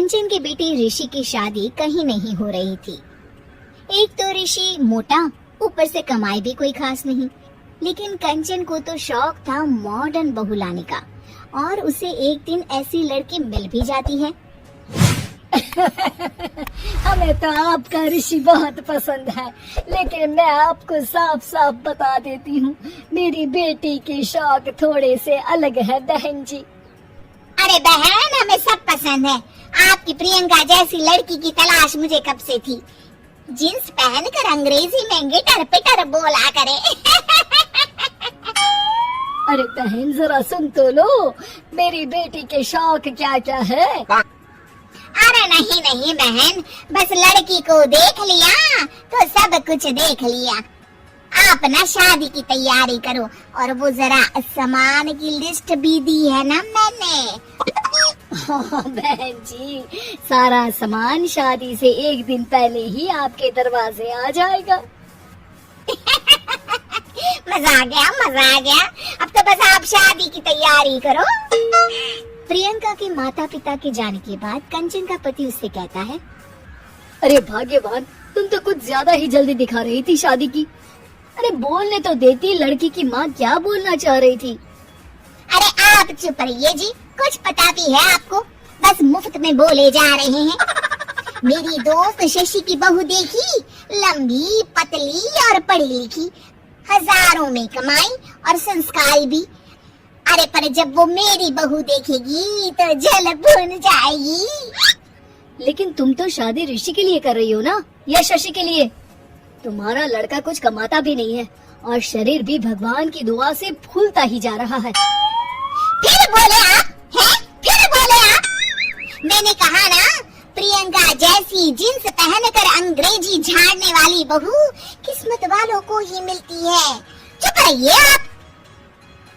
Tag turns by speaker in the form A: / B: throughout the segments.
A: कंचन के बेटे ऋषि की शादी कहीं नहीं हो रही थी। एक तो ऋषि मोटा, ऊपर से कमाई भी कोई खास नहीं, लेकिन कंचन को तो शौक था मॉडर्न बहू लाने का, और उसे एक दिन ऐसी लड़की मिल भी जाती है।
B: हमें तो आपका ऋषि बहुत पसंद है, लेकिन मैं आपको साफ साफ बता देती हूँ, मेरी बेटी के शौक थोड़े से अलग है बहन जी।
A: अरे बहन, हमें सब पसंद है। आपकी प्रियंका जैसी लड़की की तलाश मुझे कब से थी। जींस पहनकर अंग्रेजी में गिटर पिटर बोला करे।
B: अरे बहन जरा सुन तो लो, मेरी बेटी के शौक क्या क्या है।
A: अरे नहीं नहीं बहन, बस लड़की को देख लिया तो सब कुछ देख लिया। आप ना शादी की तैयारी करो, और वो जरा सामान की लिस्ट भी दी है ना मैंने।
B: हाँ बहन जी, सारा सामान शादी से एक दिन पहले ही आपके दरवाजे आ जाएगा।
A: मजा आ गया, मजा आ गया। अब तो बस आप शादी की तैयारी करो। प्रियंका के माता पिता के जाने के बाद कंचन का पति उससे कहता है,
B: अरे भाग्यवान, तुम तो कुछ ज्यादा ही जल्दी दिखा रही थी शादी की। अरे बोलने तो देती, लड़की की माँ क्या बोलना चाह रही थी।
A: अरे आप चुप रहिए जी, कुछ पता भी है आपको, बस मुफ्त में बोले जा रहे हैं। मेरी दोस्त शशि की बहू देखी, लंबी पतली और पढ़ी लिखी, हजारों में कमाई और संस्कारी भी। अरे पर जब वो मेरी बहू देखेगी तो जल भुन जाएगी।
B: लेकिन तुम तो शादी ऋषि के लिए कर रही हो ना, या शशि के लिए? तुम्हारा लड़का कुछ कमाता भी नहीं है, और शरीर भी भगवान की दुआ से फूलता ही जा रहा है।
A: फिर बोले आप, हैं? फिर बोले आप? मैंने कहा ना, प्रियंका जैसी जींस पहनकर अंग्रेजी झाड़ने वाली बहू किस्मत वालों को ही मिलती है। चुप रहिए आप।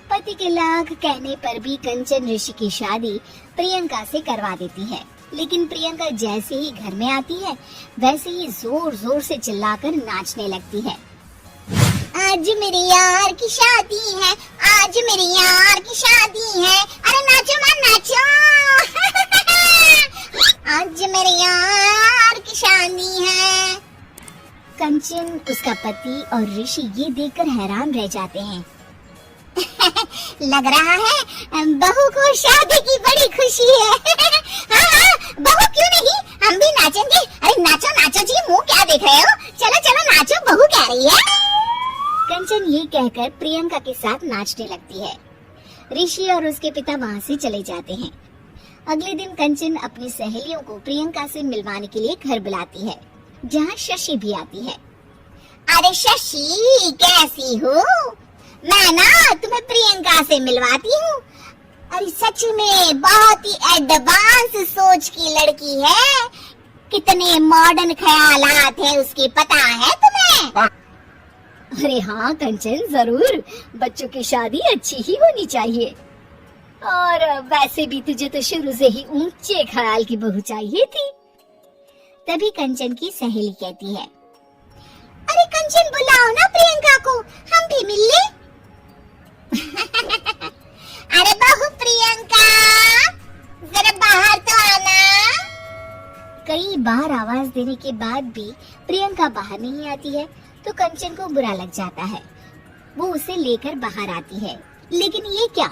A: पति के लाख कहने पर भी कंचन ऋषि की शादी प्रियंका से करवा देती है, लेकिन प्रियंका जैसे ही घर में आती है वैसे ही जोर जोर से चिल्लाकर नाचने लगती है। आज मेरे यार की शादी है, आज मेरे यार की शादी है, अरे नाचो ना नाचो। आज मेरे यार की शादी है। कंचन, उसका पति और ऋषि ये देखकर हैरान रह जाते हैं। लग रहा है बहू को शादी की बड़ी खुशी है। हाँ हाँ, बहू क्यों नहीं, हम भी नाचेंगे। अरे नाचो नाचो जी, मुंह क्या देख रहे हो, चलो चलो नाचो, बहू कह रही है। कंचन ये कहकर प्रियंका के साथ नाचने लगती है। ऋषि और उसके पिता वहाँ से चले जाते हैं। अगले दिन कंचन अपनी सहेलियों को प्रियंका से मिलवाने के लिए घर बुलाती है, जहाँ शशि भी आती है। अरे शशि, कैसी हो? मैं ना तुम्हें प्रियंका से मिलवाती हूँ। अरे सच में बहुत ही एडवांस सोच की लड़की है, कितने मॉडर्न ख्यालात है उसके, पता है तुम्हें?
B: अरे हाँ कंचन, जरूर, बच्चों की शादी अच्छी ही होनी चाहिए, और वैसे भी तुझे तो शुरू से ही ऊंचे ख्याल की बहू चाहिए थी।
A: तभी कंचन की सहेली कहती है, अरे कंचन बुलाओ ना प्रियंका को, हम भी मिल ले। अरे बहू प्रियंका, जरा बाहर तो आना। कई बार आवाज देने के बाद भी प्रियंका बाहर नहीं आती है तो कंचन को बुरा लग जाता है। वो उसे लेकर बाहर आती है, लेकिन ये क्या,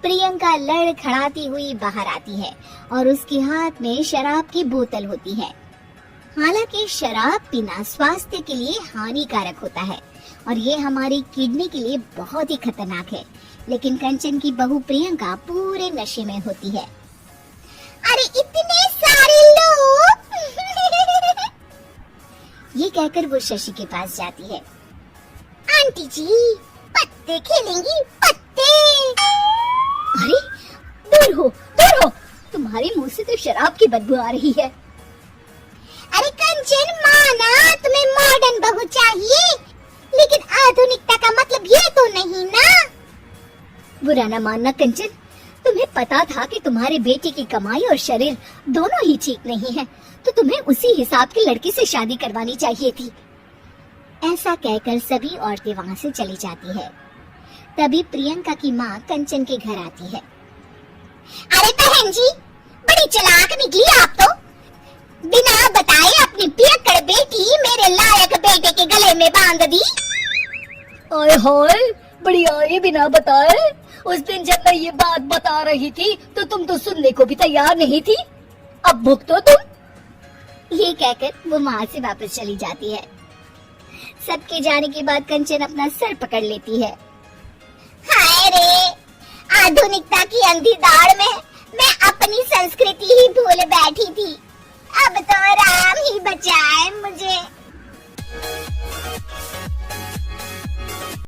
A: प्रियंका लड़खड़ाती हुई बाहर आती है और उसके हाथ में शराब की बोतल होती है। हालांकि शराब पीना स्वास्थ्य के लिए हानिकारक होता है और ये हमारी किडनी के लिए बहुत ही खतरनाक है, लेकिन कंचन की बहू प्रियंका पूरे नशे में होती है। अरे इतने सारे लोग। ये कहकर वो शशि के पास जाती है। आंटी जी, पत्ते खेलेंगी, पत्ते।
B: अरे दूर हो, दूर हो, तुम्हारे मुंह से तो शराब की बदबू आ रही है।
A: अरे कंचन, माना तुम्हें मॉडर्न बहू चाहिए, लेकिन आधुनिकता का मतलब ये तो नहीं ना।
B: बुरा न मानना कंचन, तुम्हें पता था कि तुम्हारे बेटे की कमाई और शरीर दोनों ही ठीक नहीं है, तो तुम्हें उसी हिसाब की लड़की से शादी करवानी चाहिए थी।
A: ऐसा कहकर सभी औरतें वहाँ से चली जाती है। तभी प्रियंका की माँ कंचन के घर आती है। अरे बहन जी, बड़ी चालाक निकली आप तो। बांध दी।
B: आय हाय, बढ़िया, ये बिना बताए। उस दिन जब मैं ये बात बता रही थी तो तुम तो सुनने को भी तैयार नहीं थी। अब भुगतो तुम।
A: ये कहकर वो वहाँ से वापस चली जाती है। सबके जाने के बाद कंचन अपना सर पकड़ लेती है। हाय रे, आधुनिकता की अंधी दौड़ में मैं अपनी संस्कृति ही भूल बैठी थी। अब तो राम ही बचाए मुझे।